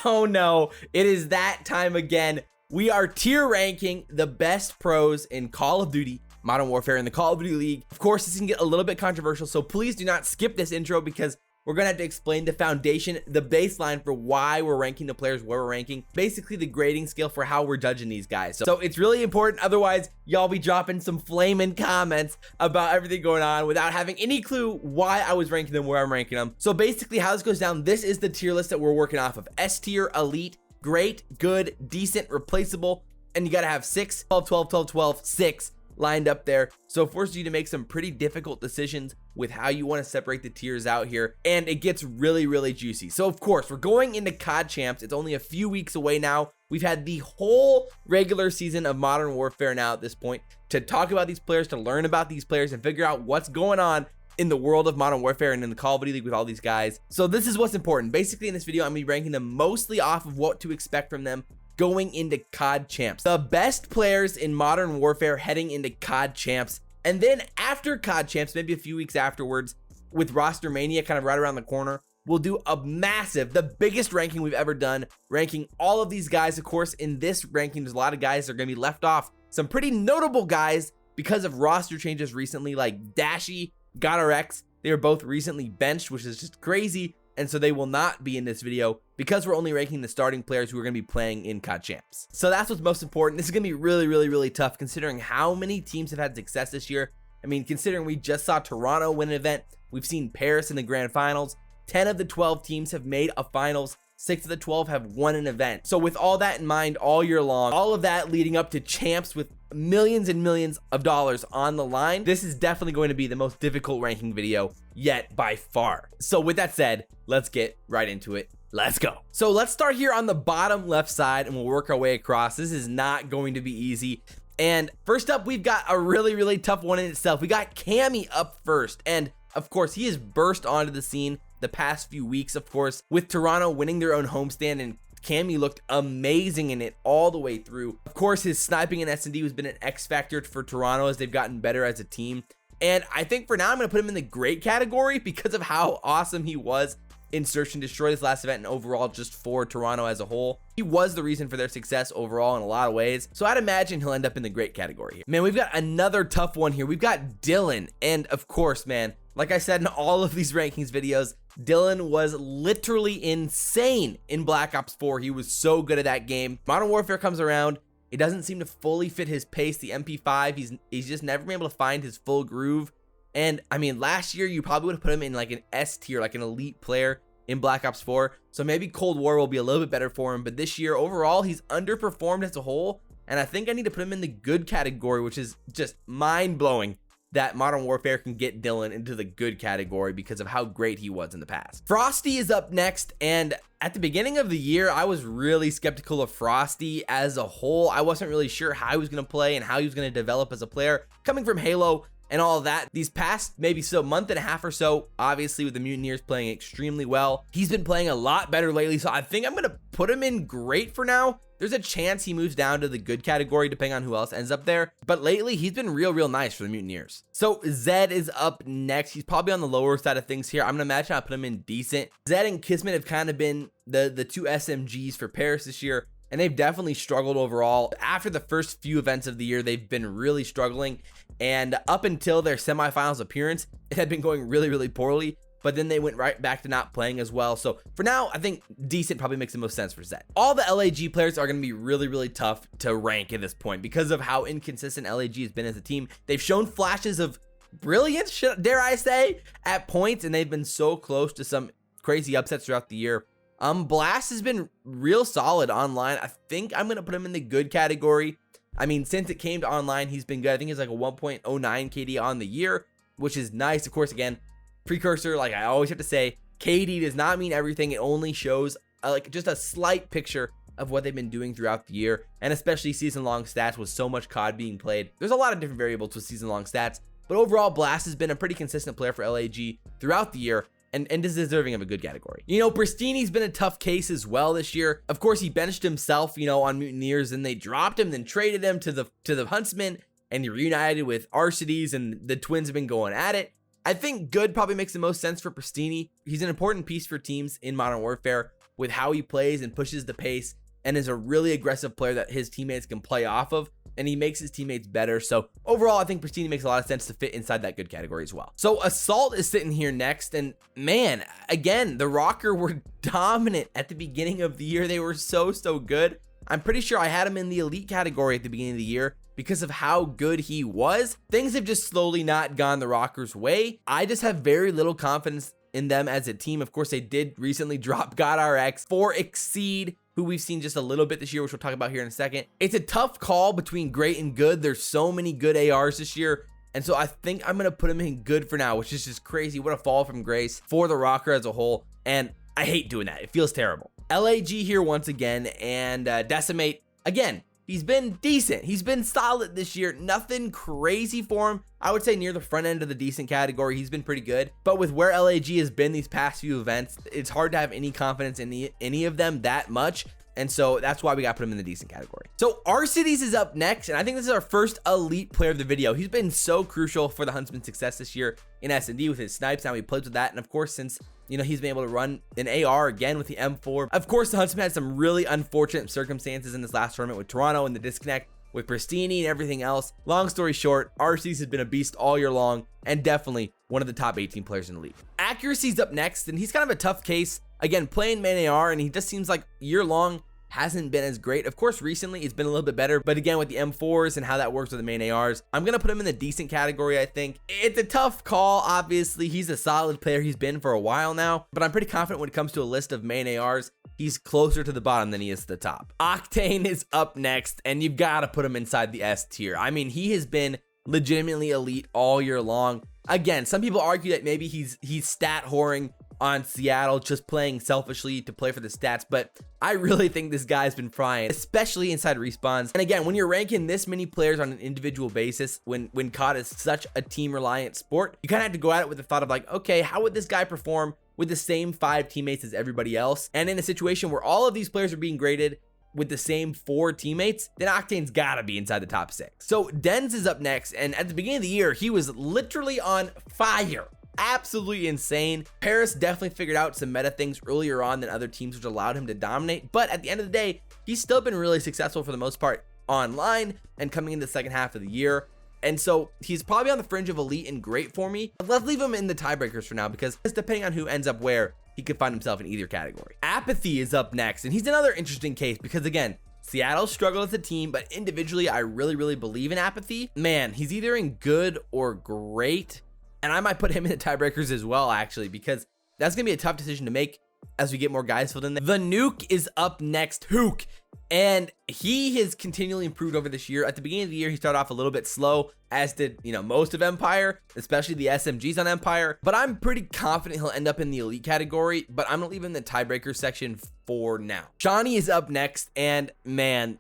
Oh no, it is that time again. We are tier ranking the best pros in Call of Duty Modern Warfare in the Call of Duty League. Of course, this can get a little bit controversial, so please do not skip this intro because we're gonna have to explain the foundation, the baseline for why we're ranking the players where we're ranking, basically the grading scale for how we're judging these guys. So it's really important, otherwise y'all be dropping some flaming comments about everything going on without having any clue why I was ranking them where I'm ranking them. So basically how this goes down, this is the tier list that we're working off of. S tier, elite, great, good, decent, replaceable, and you gotta have 6, 12, 12, 12, 12, 6 lined up there. So it forces you to make some pretty difficult decisions with how you want to separate the tiers out here, and it gets really juicy. So of course, we're going into COD Champs. It's only a few weeks away now. We've had the whole regular season of Modern Warfare now at this point to talk about these players, to learn about these players, and figure out what's going on in the world of Modern Warfare and in the Call of Duty League with all these guys. So this is what's important. Basically in this video, I'm gonna be ranking them mostly off of what to expect from them going into COD Champs. The best players in Modern Warfare heading into COD Champs. And then after COD Champs, maybe a few weeks afterwards, with Roster Mania kind of right around the corner, we'll do a massive, the biggest ranking we've ever done, ranking all of these guys. Of course, in this ranking, there's a lot of guys that are gonna be left off. Some pretty notable guys because of roster changes recently, like Dashy, GodRx. They were both recently benched, which is just crazy. And so they will not be in this video because we're only ranking the starting players who are going to be playing in COD Champs. So that's what's most important. This is going to be really tough considering how many teams have had success this year. I mean, considering we just saw Toronto win an event, we've seen Paris in the grand finals, 10 of the 12 teams have made a finals, 6 of the 12 have won an event. So with all that in mind all year long, all of that leading up to Champs with millions and millions of dollars on the line, this is definitely going to be the most difficult ranking video yet by far. So with that said, let's get right into it. Let's go. So let's start here on the bottom left side and we'll work our way across. This is not going to be easy. And first up, we've got a really tough one in itself. We got Cammy up first. And of course, he has burst onto the scene the past few weeks, of course, with Toronto winning their own homestand, and Cammy looked amazing in it all the way through. Of course, his sniping in S&D has been an X factor for Toronto as they've gotten better as a team. And I think for now, I'm going to put him in the great category because of how awesome he was in Search and Destroy this last event and overall just for Toronto as a whole. He was the reason for their success overall in a lot of ways. So I'd imagine he'll end up in the great category here. Man, we've got another tough one here. We've got Dylan. And of course, man, like I said in all of these rankings videos, Dylan was literally insane in Black Ops 4. He was so good at that game. Modern Warfare comes around. It doesn't seem to fully fit his pace. The MP5, he's just never been able to find his full groove. And I mean, last year you probably would have put him in like an S tier, like an elite player in Black Ops 4. So maybe Cold War will be a little bit better for him. But this year overall, he's underperformed as a whole. And I think I need to put him in the good category, which is just mind blowing that Modern Warfare can get Dylan into the good category because of how great he was in the past. Frosty is up next, and at the beginning of the year, I was really skeptical of Frosty as a whole. I wasn't really sure how he was going to play and how he was going to develop as a player coming from Halo and all of that. These past maybe month and a half or so, obviously with the Mutineers playing extremely well, he's been playing a lot better lately. So I think I'm going to put him in great for now. There's a chance he moves down to the good category depending on who else ends up there. But lately, he's been real nice for the Mutineers. So Zed is up next. He's probably on the lower side of things here. I'm going to imagine I'll put him in decent. Zed and Kismet have kind of been the two SMGs for Paris this year. And they've definitely struggled overall. After the first few events of the year, they've been really struggling. And up until their semifinals appearance, it had been going really poorly. But then they went right back to not playing as well. So for now, I think decent probably makes the most sense for Zed. All the LAG players are going to be really tough to rank at this point because of how inconsistent LAG has been as a team. They've shown flashes of brilliance, dare I say, at points, and they've been so close to some crazy upsets throughout the year. Blast has been real solid online. I think I'm going to put him in the good category. I mean, since it came to online, he's been good. I think he's like a 1.09 KD on the year, which is nice. Of course, again, precursor, like I always have to say, KD does not mean everything. It only shows like just a slight picture of what they've been doing throughout the year, and especially season-long stats with so much COD being played. There's a lot of different variables with season-long stats, but overall, Blast has been a pretty consistent player for LAG throughout the year, and is deserving of a good category. You know, Priestahh's been a tough case as well this year. Of course, he benched himself, you know, on Mutineers, and they dropped him, then traded him to the Huntsmen, and he reunited with Arcitys, and the twins have been going at it. I think good probably makes the most sense for Priestahh. He's an important piece for teams in Modern Warfare. with how he plays and pushes the pace, and is a really aggressive player that his teammates can play off of, and he makes his teammates better. So overall, I think Priestahh makes a lot of sense to fit inside that good category as well. So Assault is sitting here next, and man, again, the Rokkr were dominant at the beginning of the year. They were so good. I'm pretty sure I had him in the elite category at the beginning of the year because of how good he was. Things have just slowly not gone the Rokkr's way. I just have very little confidence in them as a team. Of course, they did recently drop GodRx for Exceed, who we've seen just a little bit this year, which we'll talk about here in a second. It's a tough call between great and good. There's so many good ARs this year, and so I think I'm going to put him in good for now, which is just crazy. What a fall from grace for the Rokkr as a whole, and I hate doing that. It feels terrible. LAG here once again, and Decimate, again, he's been decent. He's been solid this year. Nothing crazy for him. I would say near the front end of the decent category. He's been pretty good. But with where LAG has been these past few events, it's hard to have any confidence in any of them that much. And so that's why we got to put him in the decent category. So Arcitys is up next, and I think this is our first elite player of the video. He's been so crucial for the Huntsman's success this year in S&D with his snipes. Now he plays with that, and of course, since he's been able to run an AR again with the M4. Of course, the Huntsman had some really unfortunate circumstances in this last tournament with Toronto and the disconnect with Priestahh and everything else. Long story short, Arcitys has been a beast all year long and definitely one of the top 18 players in the league. Accuracy's up next, and he's kind of a tough case. Again, playing main AR, and he just seems like year long hasn't been as great. Of course, recently it's been a little bit better, but again, with the M4s and how that works with the main ARs, I'm gonna put him in the decent category. I think it's a tough call. Obviously, he's a solid player. He's been for a while now, but I'm pretty confident when it comes to a list of main ARs, he's closer to the bottom than he is to the top. Octane is up next, and you've got to put him inside the S tier. I mean, he has been legitimately elite all year long. Again, some people argue that maybe he's stat whoring on Seattle, just playing selfishly to play for the stats, but I really think this guy's been frying, especially inside respawns. And again, when you're ranking this many players on an individual basis, when CoD is such a team reliant sport, you kind of have to go at it with the thought of like, okay, how would this guy perform with the same 5 teammates as everybody else? And in a situation where all of these players are being graded with the same 4 teammates, then Octane's gotta be inside the top 6. So Denz is up next, and at the beginning of the year, he was literally on fire. Absolutely insane. Paris definitely figured out some meta things earlier on than other teams, which allowed him to dominate, but at the end of the day, he's still been really successful for the most part online and coming into the second half of the year. And so he's probably on the fringe of elite and great for me. Let's leave him in the tiebreakers for now, because depending on who ends up where, he could find himself in either category. Apathy is up next, and he's another interesting case because again, Seattle struggled as a team, but individually, I really believe in Apathy. Man, he's either in good or great. And I might put him in the tiebreakers as well, actually, because that's going to be a tough decision to make as we get more guys filled in there. The Nuke is up next, Huke. And he has continually improved over this year. At the beginning of the year, he started off a little bit slow, as did, most of Empire, especially the SMGs on Empire. But I'm pretty confident he'll end up in the elite category, but I'm going to leave him in the tiebreaker section for now. Shawnee is up next, and man,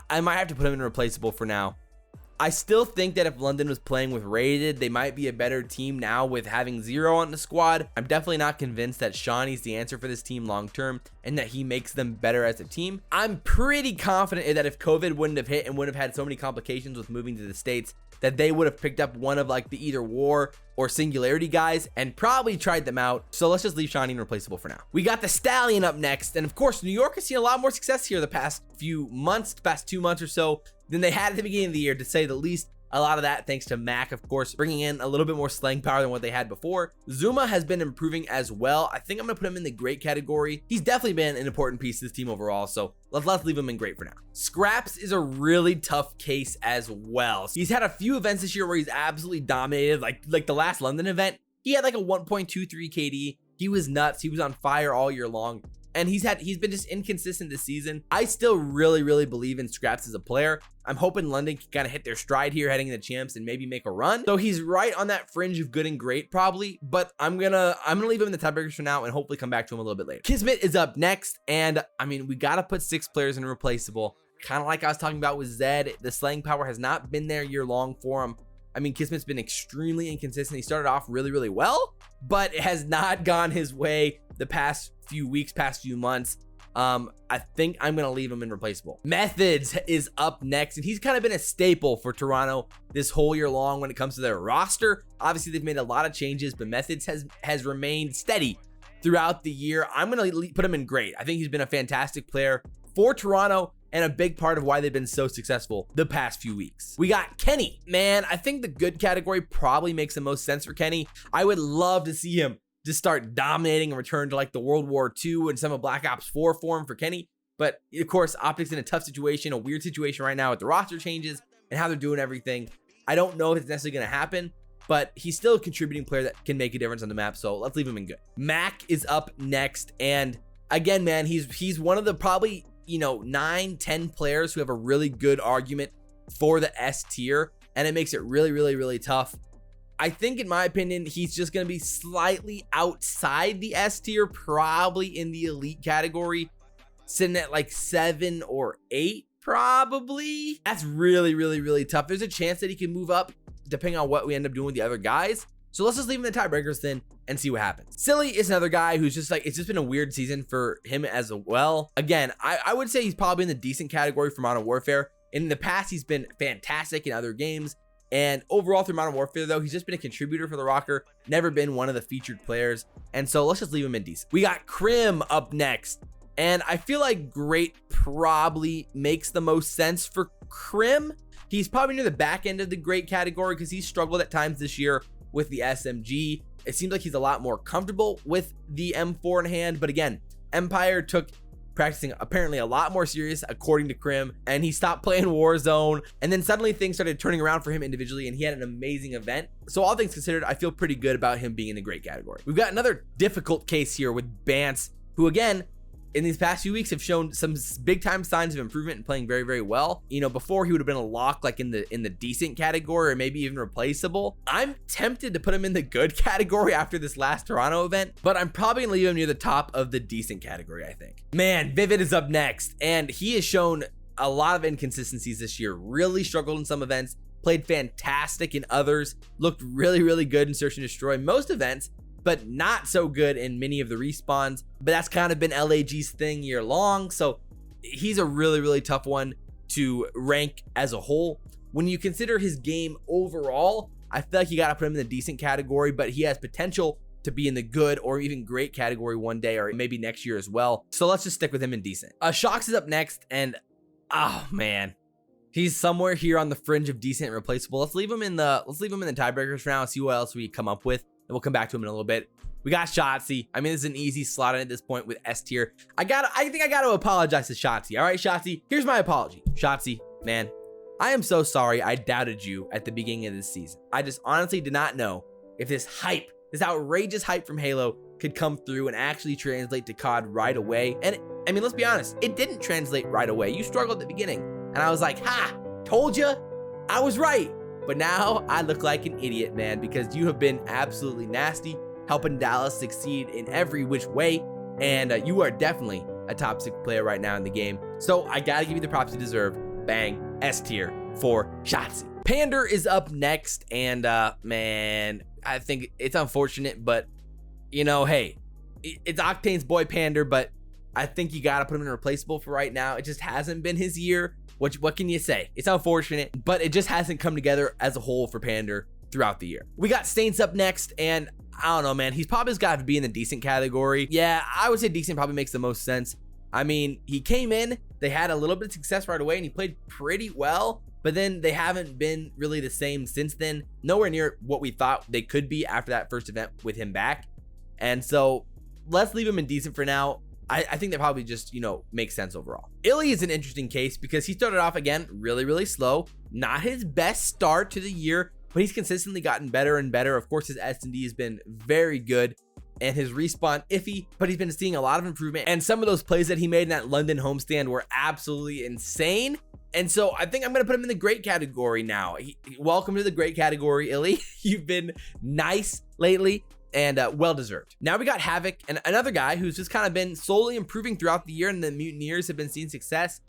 I might have to put him in replaceable for now. I still think that if London was playing with Rated, they might be a better team now with having Zero on the squad. I'm definitely not convinced that Shawnee's the answer for this team long term and that he makes them better as a team. I'm pretty confident that if COVID wouldn't have hit and wouldn't have had so many complications with moving to the States, that they would have picked up one of like the either War or Singularity guys and probably tried them out. So let's just leave Shawnee replaceable for now. We got the Stallion up next. And of course, New York has seen a lot more success here the past few months, past 2 months or so than they had at the beginning of the year, to say the least. A lot of that thanks to Mack, of course, bringing in a little bit more slaying power than what they had before. Zuma has been improving as well. I think I'm going to put him in the great category. He's definitely been an important piece to this team overall, so let's leave him in great for now. Scraps is a really tough case as well. He's had a few events this year where he's absolutely dominated, like the last London event. He had like a 1.23 KD. He was nuts. He was on fire all year long. And he's been just inconsistent this season. I still really believe in Scraps as a player. I'm hoping London can kind of hit their stride here heading into champs and maybe make a run. So he's right on that fringe of good and great probably, but I'm gonna leave him in the tiebreakers for now and hopefully come back to him a little bit later. Kismet is up next, and I mean, we gotta put 6 players in replaceable. Kind of like I was talking about with Zed, the slaying power has not been there year long for him. I mean, Kismet's been extremely inconsistent. He started off really well, but it has not gone his way the past few weeks, past few months. I think I'm gonna leave him in replaceable. Methods is up next, and he's kind of been a staple for Toronto this whole year long when it comes to their roster. Obviously, they've made a lot of changes, but Methods has remained steady throughout the year. I'm going to put him in great. I think he's been a fantastic player for Toronto and a big part of why they've been so successful the past few weeks. We got Kenny. Man, I think the good category probably makes the most sense for Kenny. I would love to see him just start dominating and return to like the World War II and some of Black Ops 4 form for Kenny. But of course, OpTic's in a tough situation, a weird situation right now with the roster changes and how they're doing everything. I don't know if it's necessarily going to happen, but he's still a contributing player that can make a difference on the map. So let's leave him in good. Mack is up next. And again, man, he's one of the probably, 9-10 players who have a really good argument for the S tier. And it makes it really, really, really tough. I think, in my opinion, he's just going to be slightly outside the S tier, probably in the elite category, sitting at like 7 or 8, probably. That's really, really, really tough. There's a chance that he can move up depending on what we end up doing with the other guys. So let's just leave him in the tiebreakers then and see what happens. Silly is another guy who's just like, it's just been a weird season for him as well. Again, I would say he's probably in the decent category for Modern Warfare. In the past, he's been fantastic in other games. And overall through Modern Warfare, though, he's just been a contributor for the Rokkr, never been one of the featured players. And so let's just leave him in decent. We got Crim up next. And I feel like great probably makes the most sense for Crim. He's probably near the back end of the great category because he's struggled at times this year with the SMG. It seems like he's a lot more comfortable with the M4 in hand. But again, Empire took practicing apparently a lot more serious according to Crim, and he stopped playing Warzone, and then suddenly things started turning around for him individually and he had an amazing event. So all things considered, I feel pretty good about him being in the great category. We've got another difficult case here with Bance, who again in these past few weeks have shown some big time signs of improvement and playing very, very well. Before he would have been a lock like in the decent category or maybe even replaceable. I'm tempted to put him in the good category after this last Toronto event, but I'm probably gonna leave him near the top of the decent category, I think. Man, Vivid is up next, and he has shown a lot of inconsistencies this year. Really struggled in some events, played fantastic in others, looked really, really good in Search and Destroy most events, but not so good in many of the respawns. But that's kind of been LAG's thing year long. So he's a really, really tough one to rank as a whole. When you consider his game overall, I feel like you got to put him in the decent category, but he has potential to be in the good or even great category one day, or maybe next year as well. So let's just stick with him in decent. Shox is up next, and oh man, he's somewhere here on the fringe of decent and replaceable. Let's leave him in the tiebreakers for now and see what else we come up with. And we'll come back to him in a little bit. We got Shotzzy. I mean, this is an easy slot in at this point with S tier. I think I gotta apologize to Shotzzy. All right, Shotzzy, here's my apology. Shotzzy, man, I am so sorry I doubted you at the beginning of this season. I just honestly did not know if this hype, this outrageous hype from Halo could come through and actually translate to COD right away. And I mean, let's be honest, it didn't translate right away. You struggled at the beginning. And I was like, ha, told you, I was right. But now I look like an idiot, man, because you have been absolutely nasty, helping Dallas succeed in every which way. And you are definitely a top 6 player right now in the game. So I gotta give you the props you deserve. Bang, S tier for Shotzzy. Pander is up next. And man, I think it's unfortunate, but hey, it's Octane's boy Pander, but I think you gotta put him in replaceable for right now. It just hasn't been his year. What can you say? It's unfortunate, but it just hasn't come together as a whole for Pander throughout the year. We got Stains up next, and I don't know, man. He's probably just got to be in the decent category. Yeah, I would say decent probably makes the most sense. I mean, he came in, they had a little bit of success right away, and he played pretty well, but then they haven't been really the same since then. Nowhere near what we thought they could be after that first event with him back. And so let's leave him in decent for now. I think that probably just, makes sense overall. Illy is an interesting case because he started off again really, really slow. Not his best start to the year, but he's consistently gotten better and better. Of course, his S&D has been very good and his respawn iffy, but he's been seeing a lot of improvement. And some of those plays that he made in that London homestand were absolutely insane. And so I think I'm going to put him in the great category now. Welcome to the great category, Illy. You've been nice lately. And well-deserved. Now we got Havoc, and another guy who's just kind of been slowly improving throughout the year, and the Mutineers have been seeing success.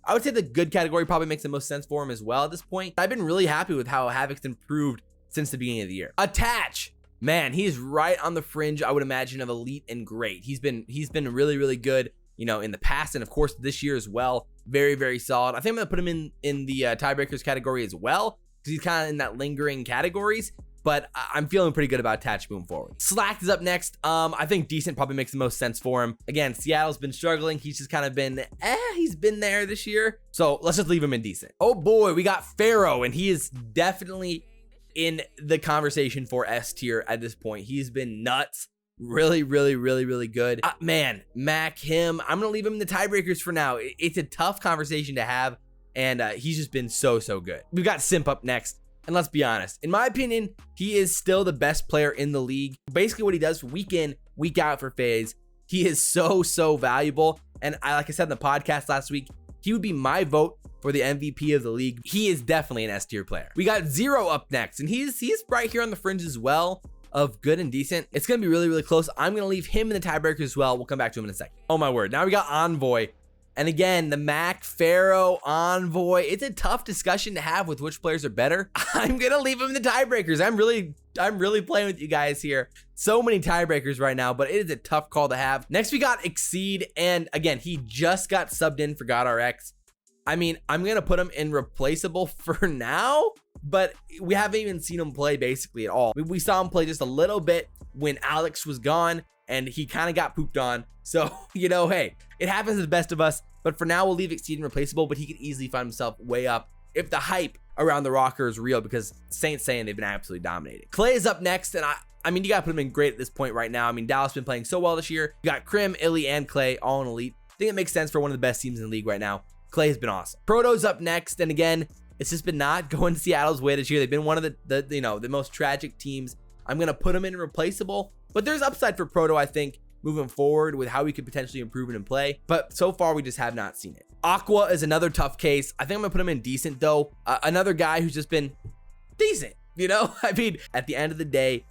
I would say the good category probably makes the most sense for him as well at this point. I've been really happy with how Havoc's improved since the beginning of the year. Attach, man, he's right on the fringe, I would imagine, of elite and great. He's been really, really good, in the past, and of course this year as well. Very, very solid. I think I'm gonna put him in the tiebreakers category as well, because he's kind of in that lingering categories. but I'm feeling pretty good about Attach moving forward. Slack is up next. I think decent probably makes the most sense for him. Again, Seattle's been struggling. He's just kind of been, he's been there this year. So let's just leave him in decent. Oh boy, we got Pharaoh, and he is definitely in the conversation for S tier at this point. He's been nuts. Really good. Man, Mack, him, I'm gonna leave him in the tiebreakers for now. It's a tough conversation to have, and he's just been so good. We've got Simp up next, and let's be honest, in my opinion, he is still the best player in the league. Basically what he does week in, week out for FaZe, he is so valuable. And like I said in the podcast last week, he would be my vote for the MVP of the league. He is definitely an S tier player. We got Zero up next, and he's right here on the fringe as well of good and decent. It's gonna be really close. I'm gonna leave him in the tiebreaker as well. We'll come back to him in a second. Oh my word. Now we got Envoy. And again, the Mack, Pharaoh, Envoy. It's a tough discussion to have with which players are better. I'm gonna leave him in the tiebreakers. I'm really playing with you guys here. So many tiebreakers right now, but it is a tough call to have. Next we got Exceed, and again, he just got subbed in for GodRx. I mean, I'm gonna put him in replaceable for now, but we haven't even seen him play basically at all. We saw him play just a little bit when Alex was gone, and he kind of got pooped on. So, you know, hey, it happens to the best of us, but for now we'll leave Exceed in replaceable, but he could easily find himself way up if the hype around the Rokkr is real, because Saints saying they've been absolutely dominating. Clay is up next, and I mean, you gotta put him in great at this point right now. I mean, Dallas been playing so well this year. You got Crim, Illy, and Clay all in elite. I think it makes sense for one of the best teams in the league right now. Clay has been awesome. Proto's up next, and again, it's just been not going Seattle's way this year. They've been one of the most tragic teams. I'm gonna put him in replaceable, but there's upside for Proto, I think, moving forward with how we could potentially improve it and play. But so far, we just have not seen it. Aqua is another tough case. I think I'm gonna put him in decent though. Another guy who's just been decent, you know? I mean, at the end of the day,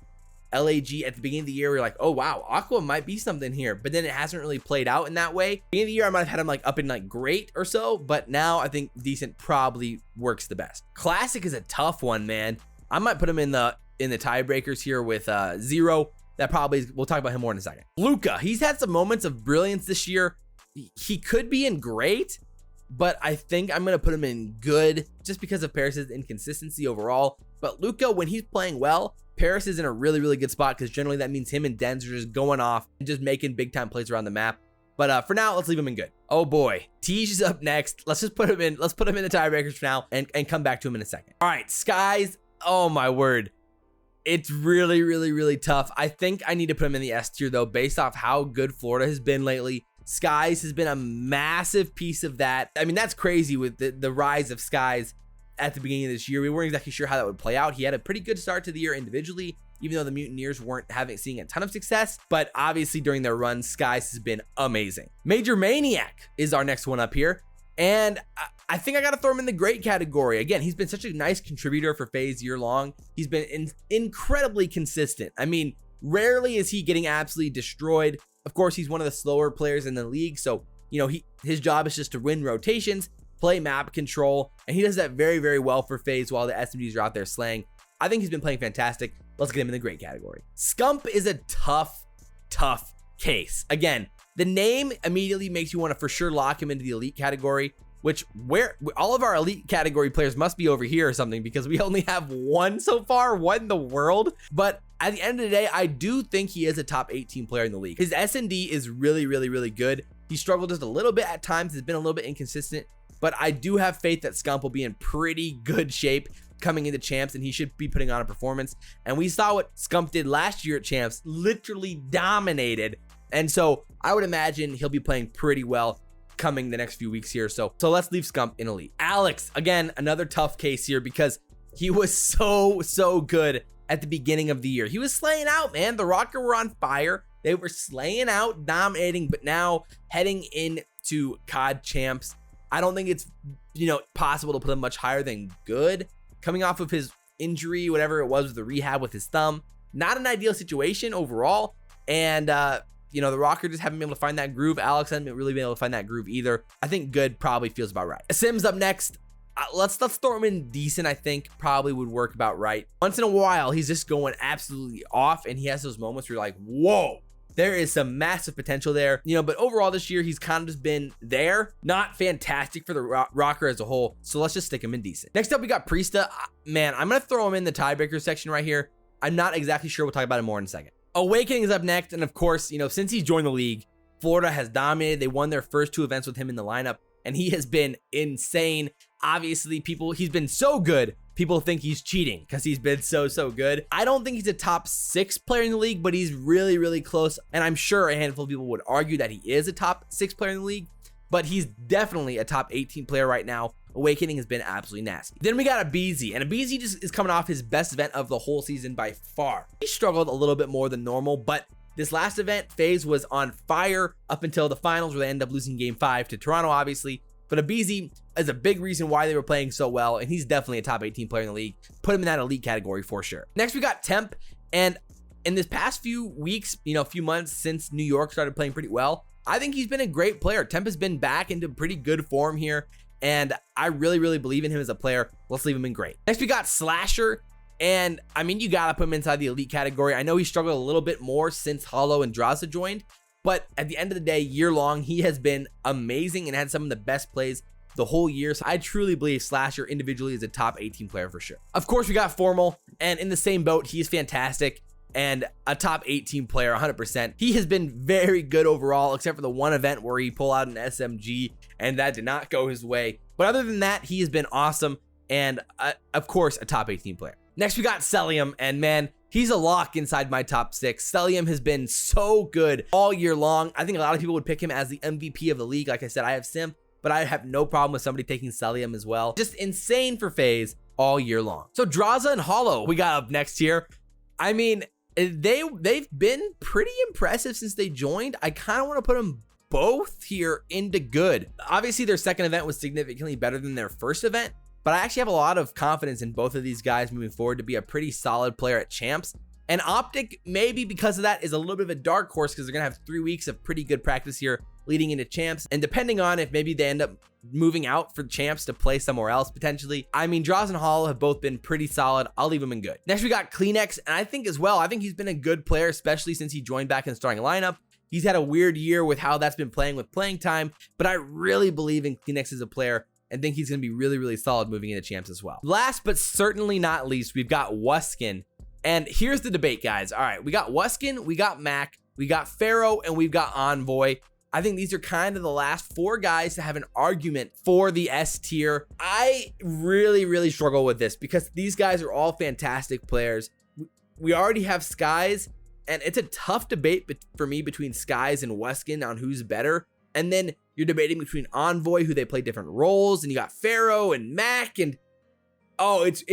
LAG at the beginning of the year, we were like, oh wow, Aqua might be something here, but then it hasn't really played out in that way. Beginning of the year, I might have had him like up in like great or so, but now I think decent probably works the best. Classic is a tough one, man. I might put him in the tiebreakers here with Zero. That probably is, we'll talk about him more in a second. Luca, he's had some moments of brilliance this year. He could be in great, but I think I'm gonna put him in good just because of Paris's inconsistency overall. But Luca, when he's playing well, Paris is in a really good spot, because generally that means him and Denz are just going off and just making big time plays around the map. But for now, let's leave him in good. Oh boy, Tej is up next. Let's just put him in. Let's put him in the tiebreakers for now and come back to him in a second. All right, Skies. Oh my word. It's really tough. I think I need to put him in the S tier though, based off how good Florida has been lately. Skies has been a massive piece of that. I mean, that's crazy with the rise of Skies at the beginning of this year. We weren't exactly sure how that would play out. He had a pretty good start to the year individually, even though the Mutineers weren't seeing a ton of success. But obviously during their run, Skies has been amazing. Major Maniac is our next one up here. And I think I got to throw him in the great category. Again, he's been such a nice contributor for FaZe year long. He's been incredibly consistent. I mean, rarely is he getting absolutely destroyed. Of course, he's one of the slower players in the league. So, you know, his job is just to win rotations, play map control, and he does that very well for FaZe while the SMGs are out there slaying. I think he's been playing fantastic. Let's get him in the great category. Scump is a tough case. Again, the name immediately makes you want to for sure lock him into the elite category, which where all of our elite category players must be over here or something, because we only have one so far, one in the world. But at the end of the day, I do think he is a top 18 player in the league. His S&D is really good. He struggled just a little bit at times, has been a little bit inconsistent, but I do have faith that Scump will be in pretty good shape coming into champs, and he should be putting on a performance. And we saw what Scump did last year at champs, literally dominated. And so I would imagine he'll be playing pretty well coming the next few weeks here. So let's leave Scump in elite. Alex, again, another tough case here, because he was so good at the beginning of the year. He was slaying out, man. The Rokkr were on fire. They were slaying out, dominating, but now heading into COD champs, I don't think it's, you know, possible to put him much higher than good. Coming off of his injury, whatever it was with the rehab with his thumb, not an ideal situation overall. And you know, the Rokkr just haven't been able to find that groove. Alex hasn't really been able to find that groove either. I think good probably feels about right. Sim's up next. Let's throw him in decent. I think probably would work about right. Once in a while, he's just going absolutely off, and he has those moments where you're like, whoa, there is some massive potential there, you know. But overall this year, he's kind of just been there, not fantastic for the Rokkr as a whole. So let's just stick him in decent. Next up, we got Priestahh. Man, I'm gonna throw him in the tiebreaker section right here. I'm not exactly sure. We'll talk about it more in a second. Owakening is up next, and of course, you know, since he's joined the league, Florida has dominated. They won their first 2 events with him in the lineup, and he has been insane. Obviously, he's been so good, people think he's cheating because he's been so good. I don't think he's a top 6 player in the league, but he's really close, and I'm sure a handful of people would argue that he is a top 6 player in the league, but he's definitely a top 18 player right now. Owakening has been absolutely nasty. Then we got Abizi, and Abizi just is coming off his best event of the whole season by far. He struggled a little bit more than normal, but this last event, FaZe was on fire up until the finals, where they ended up losing game 5 to Toronto, obviously. But Abizi is a big reason why they were playing so well, and he's definitely a top 18 player in the league. Put him in that elite category for sure. Next, we got Temp, and in this past few weeks, you know, few months since New York started playing pretty well, I think he's been a great player. Temp has been back into pretty good form here, and I really believe in him as a player. Let's leave him in great. Next, we got Slasher. And I mean, you gotta put him inside the elite category. I know he struggled a little bit more since Hollow and Draza joined, but at the end of the day, year long, he has been amazing and had some of the best plays the whole year. So I truly believe Slasher individually is a top 18 player for sure. Of course, we got Formal, and in the same boat, he's fantastic and a top 18 player, 100%. He has been very good overall, except for the one event where he pulled out an SMG, and that did not go his way. But other than that, he has been awesome, and of course, a top 18 player. Next, we got Cellium, and man, he's a lock inside my top 6. Cellium has been so good all year long. I think a lot of people would pick him as the MVP of the league. Like I said, I have Simp, but I have no problem with somebody taking Cellium as well. Just insane for FaZe all year long. So Draza and Hollow, we got up next here. I mean, they've been pretty impressive since they joined. I kind of want to put them both here into good. Obviously, their second event was significantly better than their first event, but I actually have a lot of confidence in both of these guys moving forward to be a pretty solid player at champs. And OpTic, maybe because of that, is a little bit of a dark horse because they're going to have 3 weeks of pretty good practice here leading into champs. And depending on if maybe they end up moving out for champs to play somewhere else potentially. I mean, Draza and Hollow have both been pretty solid. I'll leave them in good. Next, we got Kleenex, and I think as well, I think he's been a good player, especially since he joined back in the starting lineup. He's had a weird year with how that's been playing with playing time, but I really believe in Kleenex as a player and think he's going to be really solid moving into champs as well. Last but certainly not least, we've got Wuskin. And here's the debate, guys. All right, we got Wuskin, we got Mack, we got Pharaoh, and we've got Envoy. I think these are kind of the last 4 guys to have an argument for the S tier. I really struggle with this because these guys are all fantastic players. We already have Skies, and it's a tough debate for me between Skies and Wuskin on who's better. And then you're debating between Envoy, who they play different roles, and you got Pharaoh and Mack, and oh, it's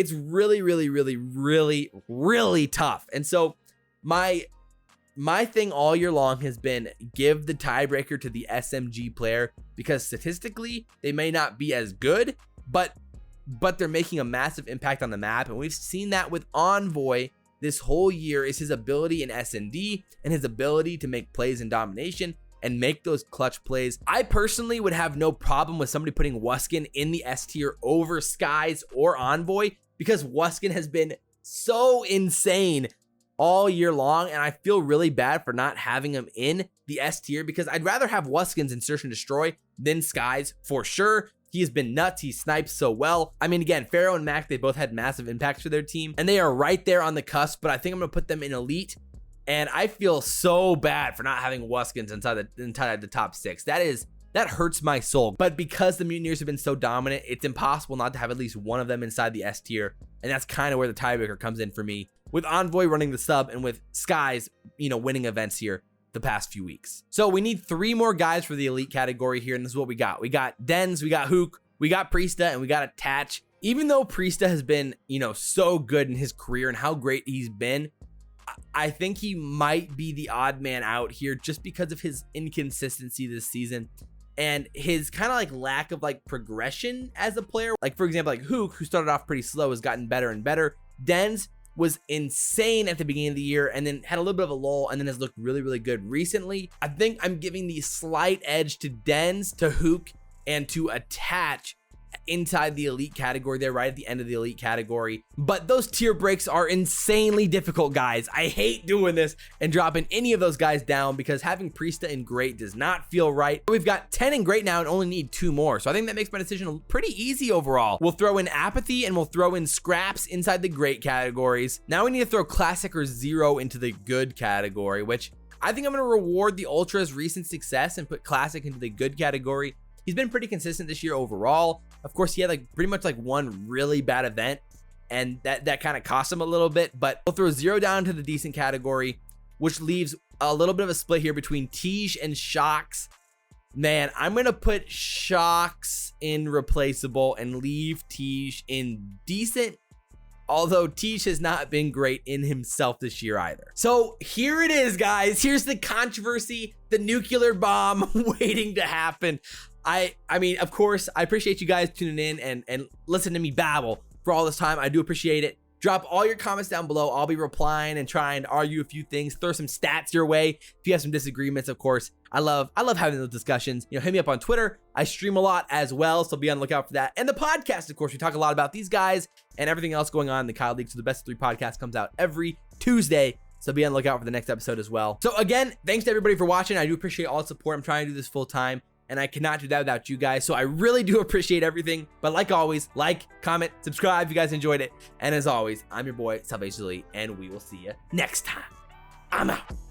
really tough. And so my thing all year long has been give the tiebreaker to the SMG player because statistically they may not be as good, but they're making a massive impact on the map, and we've seen that with Envoy this whole year is his ability in S&D and his ability to make plays in domination and make those clutch plays. I personally would have no problem with somebody putting Wuskin in the S tier over Skies or Envoy because Wuskin has been so insane all year long, and I feel really bad for not having him in the S tier because I'd rather have Wuskin's Insertion Destroy than Skies for sure. He has been nuts. He snipes so well. I mean, again, Pharaoh and Mack, they both had massive impacts for their team, and they are right there on the cusp, but I think I'm going to put them in elite. And I feel so bad for not having Wuskin's inside the top 6. That hurts my soul. But because the Mutineers have been so dominant, it's impossible not to have at least one of them inside the S tier. And that's kind of where the tiebreaker comes in for me, with Envoy running the sub and with Skies, you know, winning events here the past few weeks. So we need 3 more guys for the elite category here, and this is what we got. We got Dens, we got Huke, we got Priestahh, and we got Attach. Even though Priestahh has been, you know, so good in his career and how great he's been, I think he might be the odd man out here just because of his inconsistency this season and his kind of like lack of like progression as a player. Like, for example, like Huke, who started off pretty slow, has gotten better and better. Dens was insane at the beginning of the year and then had a little bit of a lull and then has looked really good recently. I think I'm giving the slight edge to Dens, to Huke, and to Attach inside the elite category there, right at the end of the elite category. But those tier breaks are insanely difficult, guys. I hate doing this and dropping any of those guys down because having Priestahh in great does not feel right. We've got 10 in great now and only need 2 more. So I think that makes my decision pretty easy overall. We'll throw in apathy and we'll throw in scraps inside the great categories. Now we need to throw classic or zero into the good category, which I think I'm going to reward the Ultra's recent success and put classic into the good category. He's been pretty consistent this year overall. Of course, he had like pretty much like one really bad event and that kind of cost him a little bit, but we'll throw zero down to the decent category, which leaves a little bit of a split here between Tej and Shocks. Man, I'm going to put Shocks in replaceable and leave Tej in decent, although Tej has not been great in himself this year either. So here it is, guys. Here's the controversy, the nuclear bomb waiting to happen. I mean, of course, I appreciate you guys tuning in and listen to me babble for all this time. I do appreciate it. Drop all your comments down below. I'll be replying and trying to argue a few things, throw some stats your way. If you have some disagreements, of course, I love having those discussions. You know, hit me up on Twitter. I stream a lot as well, so be on the lookout for that. And the podcast, of course, we talk a lot about these guys and everything else going on in the CoD League. So the Best of 3 podcast comes out every Tuesday. So be on the lookout for the next episode as well. So again, thanks to everybody for watching. I do appreciate all the support. I'm trying to do this full time, and I cannot do that without you guys. So I really do appreciate everything. But like always, like, comment, subscribe if you guys enjoyed it. And as always, I'm your boy, Salvation Elite, and we will see you next time. I'm out.